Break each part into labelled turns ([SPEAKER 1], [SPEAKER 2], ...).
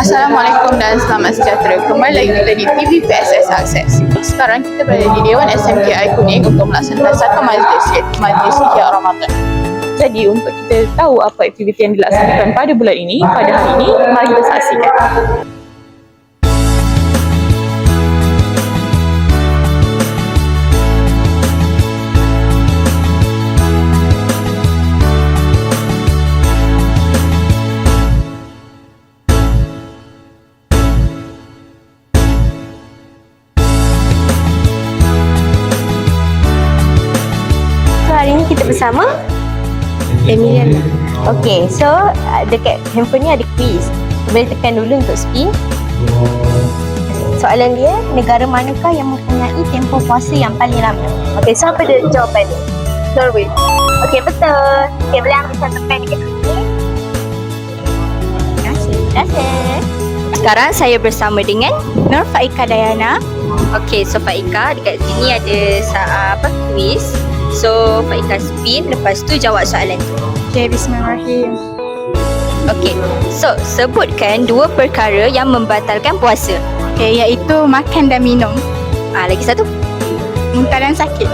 [SPEAKER 1] Assalamualaikum dan selamat sejahtera. Kembali lagi kita di TV PSS Akses. Sekarang kita berada di Dewan SMKI Kuning untuk melaksanakan satu majlis, iaitu Majlis Ihya Ramadan. Jadi untuk kita tahu apa aktiviti yang dilaksanakan pada bulan ini, pada hari ini, mari kita saksikan.
[SPEAKER 2] Hari ni kita bersama Emiliana. Okay, so dekat handphone ni ada quiz. Boleh tekan dulu untuk spin. Soalan dia, negara manakah yang mempunyai tempoh puasa yang paling lama? Okay, so apa dia jawapan dia? Norway. Okay, betul. Okay, boleh ambil satu pen dekat sini. Terima kasih. Sekarang saya bersama dengan Nur Faika Dayana. Okay, so Faika, dekat sini ada quiz. So, Faika spin, lepas tu jawab soalan tu.
[SPEAKER 1] Okay, bismillahirrahmanirrahim.
[SPEAKER 2] Okay, so sebutkan dua perkara yang membatalkan puasa.
[SPEAKER 1] Okay, iaitu makan dan minum.
[SPEAKER 2] Lagi satu.
[SPEAKER 1] Muntah dan sakit.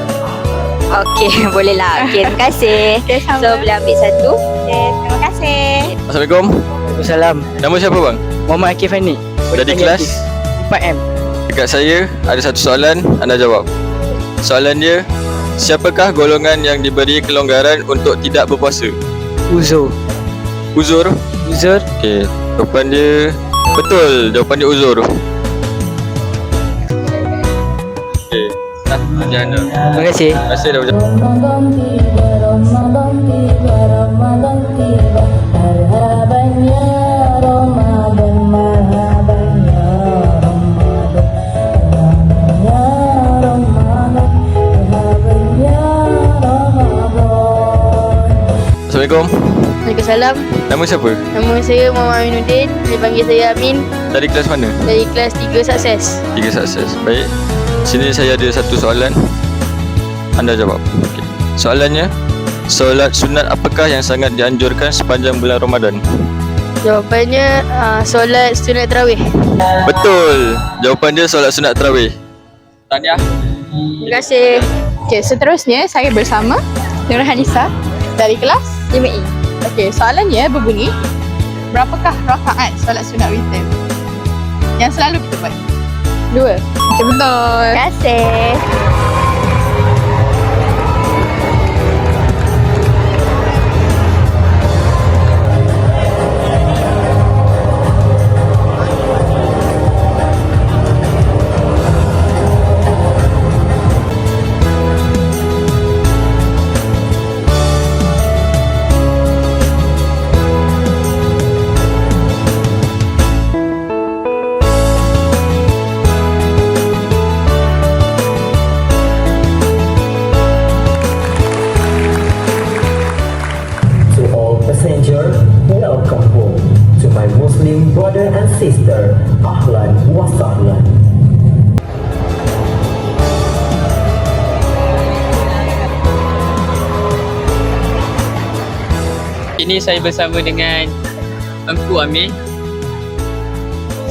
[SPEAKER 2] Okay, boleh lah. Okay, terima kasih.
[SPEAKER 1] Okay, sama.
[SPEAKER 2] So, boleh ambil satu. Okay, terima kasih.
[SPEAKER 3] Assalamualaikum.
[SPEAKER 4] Waalaikumsalam.
[SPEAKER 3] Nama siapa bang?
[SPEAKER 4] Muhammad Akif Hani.
[SPEAKER 3] Dari kelas?
[SPEAKER 4] 4M.
[SPEAKER 3] Dekat saya ada satu soalan, anda jawab. Soalan dia, siapakah golongan yang diberi kelonggaran untuk tidak berpuasa?
[SPEAKER 4] Uzur.
[SPEAKER 3] Uzur?
[SPEAKER 4] Uzur.
[SPEAKER 3] Okey, jawapan dia betul. Jawapan dia uzur. Okey, macam anda.
[SPEAKER 4] Terima kasih.
[SPEAKER 3] Terima kasih dah berjaya.
[SPEAKER 5] Ramadan tiba, Ramadan tiba, Ramadan tiba. Marhaban ya Ramadan, marhaban ya Ramadan. Marhaban ya Ramadan, marhaban ya Ramadan.
[SPEAKER 3] Assalamualaikum.
[SPEAKER 6] Waalaikumsalam.
[SPEAKER 3] Nama siapa?
[SPEAKER 6] Nama saya Muhammad Aminuddin. Dia panggil saya Amin.
[SPEAKER 3] Dari kelas mana?
[SPEAKER 6] Dari kelas 3 Sukses.
[SPEAKER 3] 3 sukses. Baik. Sini saya ada satu soalan. Anda jawab. Okey. Soalannya, solat sunat apakah yang sangat dianjurkan sepanjang bulan Ramadan?
[SPEAKER 6] Jawapannya solat sunat tarawih.
[SPEAKER 3] Betul. Jawapan dia solat sunat tarawih. Tahniah.
[SPEAKER 6] Terima kasih.
[SPEAKER 1] Okay, seterusnya saya bersama Nur Hanisa dari kelas
[SPEAKER 6] 5E.
[SPEAKER 1] Okey, soalannya berbunyi, berapakah rakaat solat sunat witir yang selalu kita buat? 2. Okey, betul.
[SPEAKER 2] Terima kasih.
[SPEAKER 7] To all passengers, welcome home. To my Muslim brother and sister, Ahlan wa sahlan.
[SPEAKER 4] Ini saya bersama dengan Engku Amir.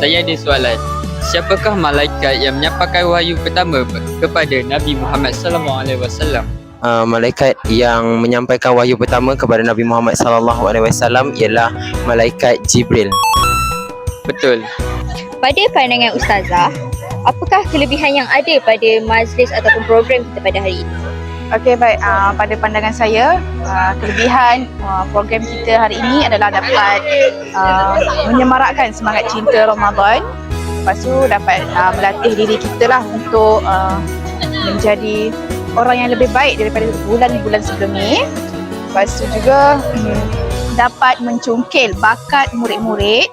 [SPEAKER 4] Saya ada soalan. Siapakah malaikat yang menyampaikan wahyu pertama kepada Nabi Muhammad sallallahu alaihi wasallam?
[SPEAKER 8] Malaikat yang menyampaikan wahyu pertama kepada Nabi Muhammad sallallahu alaihi wasallam ialah malaikat Jibril.
[SPEAKER 4] Betul.
[SPEAKER 2] Pada pandangan Ustazah, apakah kelebihan yang ada pada majlis ataupun program kita pada hari ini?
[SPEAKER 1] Okey, baik. Pada pandangan saya, kelebihan program kita hari ini adalah dapat menyemarakkan semangat cinta Ramadan. Lepas tu dapat melatih diri kita lah untuk menjadi orang yang lebih baik daripada bulan-bulan sebelum ni. Lepas tu juga dapat mencungkil bakat murid-murid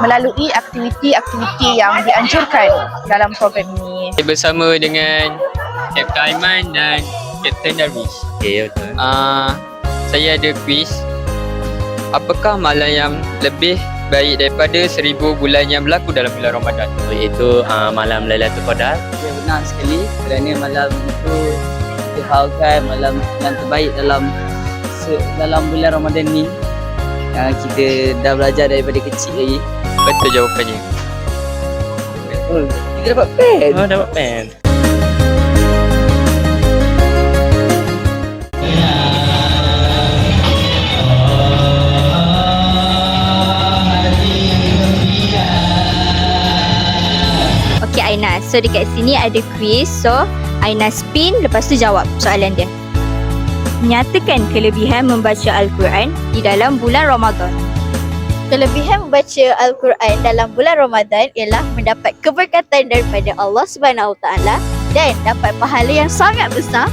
[SPEAKER 1] melalui aktiviti-aktiviti yang dianjurkan dalam program ini.
[SPEAKER 4] Saya bersama dengan Kapten Aiman dan Kapten Darwish.
[SPEAKER 8] Okey, betul.
[SPEAKER 4] Saya ada quiz. Apakah malam yang lebih baik daripada 1000 bulan yang berlaku dalam bulan Ramadan?
[SPEAKER 8] Iaitu malam Lailatul Qadar.
[SPEAKER 9] Ya, benar sekali kerana malam itu dihaulkan malam yang terbaik dalam bulan Ramadan ni. kita dah belajar daripada kecil lagi.
[SPEAKER 4] Betul jawapannya.
[SPEAKER 9] Kita dapat pen.
[SPEAKER 4] Oh, dapat pen.
[SPEAKER 2] Okay Aina, so dekat sini ada quiz. So Aina spin, lepas tu jawab soalan dia. Nyatakan kelebihan membaca Al-Quran di dalam bulan Ramadan. Kelebihan membaca Al-Quran dalam bulan Ramadan ialah mendapat keberkatan daripada Allah Subhanahu Taala dan dapat pahala yang sangat besar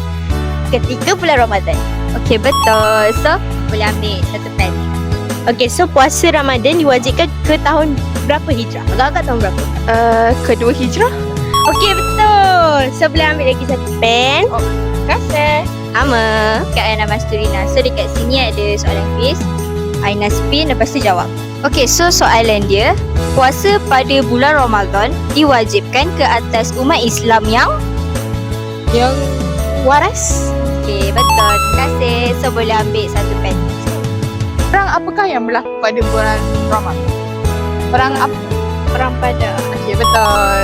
[SPEAKER 2] ketika bulan Ramadan. Okey, betul. So, boleh ambil satu pen. Okey, so puasa Ramadan diwajibkan ke tahun berapa Hijrah? Agak-agak tahun berapa?
[SPEAKER 1] Kedua Hijrah.
[SPEAKER 2] Okey, betul. So, boleh ambil lagi satu pen.
[SPEAKER 1] Oh, kasih.
[SPEAKER 2] Ama, Kak Aina Masturina. So, dekat sini ada soalan quiz. Aina spin, lepas tu jawab. Okey, so soalan dia, puasa pada bulan Ramadan diwajibkan ke atas umat Islam yang waras? Okey, betul. Terima kasih. So, boleh ambil satu pen.
[SPEAKER 1] Perang apakah yang berlaku pada bulan Ramadan? Perang apa?
[SPEAKER 2] Perang pada.
[SPEAKER 1] Okey, betul.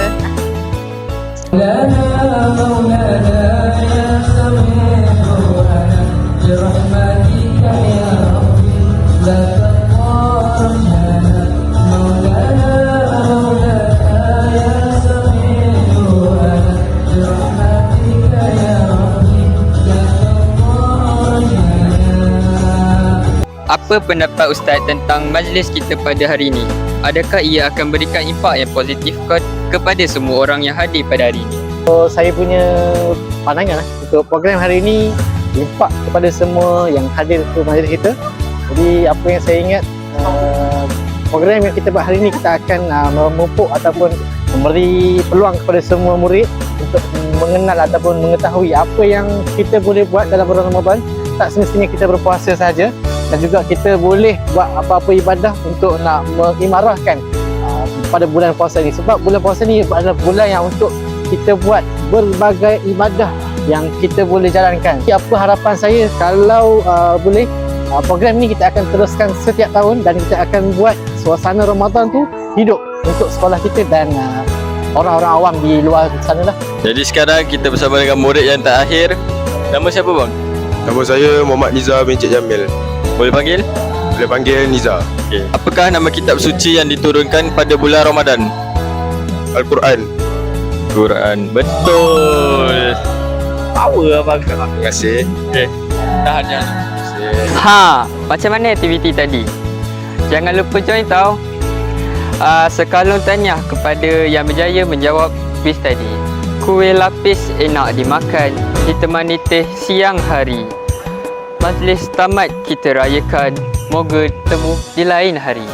[SPEAKER 4] Apa pendapat Ustaz tentang majlis kita pada hari ini? Adakah ia akan berikan impak yang positif kepada semua orang yang hadir pada hari ini?
[SPEAKER 10] So, saya punya pandangan untuk program hari ini impak kepada semua yang hadir ke majlis kita. Jadi apa yang saya ingat, program yang kita buat hari ini kita akan memupuk ataupun memberi peluang kepada semua murid untuk mengenal ataupun mengetahui apa yang kita boleh buat dalam bulan Ramadan. Tak semestinya kita berpuasa saja, dan juga kita boleh buat apa-apa ibadah untuk nak mengimarahkan pada bulan puasa ni. Sebab bulan puasa ni adalah bulan yang untuk kita buat berbagai ibadah yang kita boleh jalankan. Apa harapan saya kalau boleh, program ni kita akan teruskan setiap tahun dan kita akan buat suasana Ramadan tu hidup untuk sekolah kita dan orang-orang awam di luar sana lah.
[SPEAKER 3] Jadi sekarang kita bersama dengan murid yang terakhir. Nama siapa bang?
[SPEAKER 11] Nama saya Muhammad Niza bin Cik Jamil.
[SPEAKER 3] Boleh panggil?
[SPEAKER 11] Boleh panggil Niza.
[SPEAKER 3] Okay. Apakah nama kitab suci yang diturunkan pada bulan Ramadan?
[SPEAKER 11] Al-Quran.
[SPEAKER 3] Quran. Betul. Power abang.
[SPEAKER 11] Terima kasih.
[SPEAKER 3] Okay. Tahan jangan.
[SPEAKER 4] Ha, macam mana aktiviti tadi? Jangan lupa join tau. Sekalung tahniah kepada yang berjaya menjawab kuis tadi. Kuih lapis enak dimakan, ditemani teh siang hari. Majlis tamat kita rayakan, moga temu di lain hari.